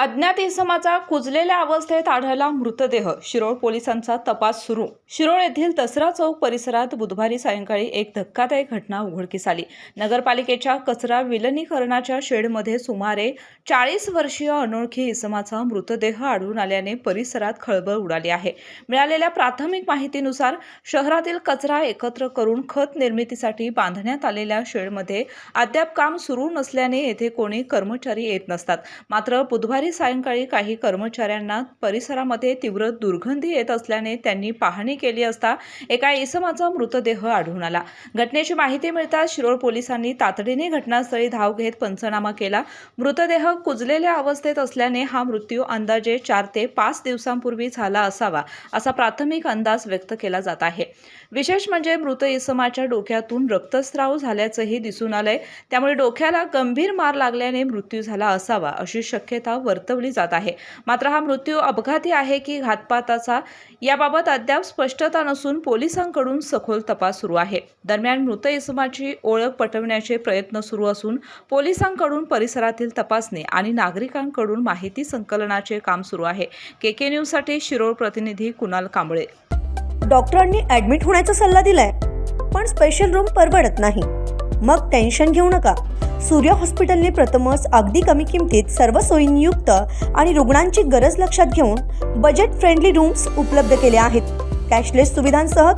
अज्ञात इसमाचा कुजलेल्या अवस्थेत आढळला मृतदेह. शिरोळ पोलिसांचा तपास सुरू. शिरोळ येथील दसरा चौक परिसरात बुधवारी सायंकाळी एक धक्कादायक घटना उघडकीस आली. नगरपालिकेच्या कचरा विलनीकरणाच्या शेडमध्ये सुमारे 40 वर्षीय अनोळखी इसमाचा मृतदेह आढळून आल्याने परिसरात खळबळ उडाली आहे. मिळालेल्या प्राथमिक माहितीनुसार शहरातील कचरा एकत्र करून खत निर्मितीसाठी बांधण्यात आलेल्या शेडमध्ये अद्याप काम सुरू नसल्याने येथे कोणी कर्मचारी येत नसतात. मात्र बुधवारी सायंकाळी काही कर्मचाऱ्यांना परिसरामध्ये तीव्र दुर्गंधी येत असल्याने त्यांनी पाहणी केली असता एका इसमाचा मृतदेह आढळून आला. घटनेची माहिती मिळताच शिरोळ पोलिसांनी तातडीने घटनास्थळी धाव घेत पंचनामा केला. मृतदेह कुजलेल्या अवस्थेत असल्याने हा मृत्यू अंदाजे 4 ते 5 दिवसांपूर्वी झाला असावा असा प्राथमिक अंदाज व्यक्त केला जात आहे. विशेष म्हणजे मृत इसमाच्या डोक्यातून रक्तस्राव झाल्याचंही दिसून आलंय. त्यामुळे डोक्याला गंभीर मार लागल्याने मृत्यू झाला असावा अशी शक्यता वर्तवली जात आहे. मात्र हा मृत्यू अपघाती आहे की घातपाताचा याबाबत अद्याप स्पष्टता नसून पोलिसांकडून सखोल तपास सुरू आहे. दरम्यान मृत इसमाची ओळख पटवण्याचे प्रयत्न सुरू असून पोलिसांकडून परिसरातील तपासणी आणि नागरिकांकडून माहिती संकलनाचे काम सुरू आहे. केके न्यूजसाठी शिरोळ प्रतिनिधी कुणाल कांबळे. डॉक्टरांनी ॲडमिट होण्याचा सल्ला दिलाय, पण स्पेशल रूम परवडत नाही. मग टेन्शन घेऊ नका. सूर्य हॉस्पिटलने प्रथमच अगदी कमी किमतीत सर्व सोयींयुक्त आणि रुग्णांची गरज लक्षात घेऊन बजेट फ्रेंडली रूम्स उपलब्ध केले आहेत. कॅशलेस सुविधांसह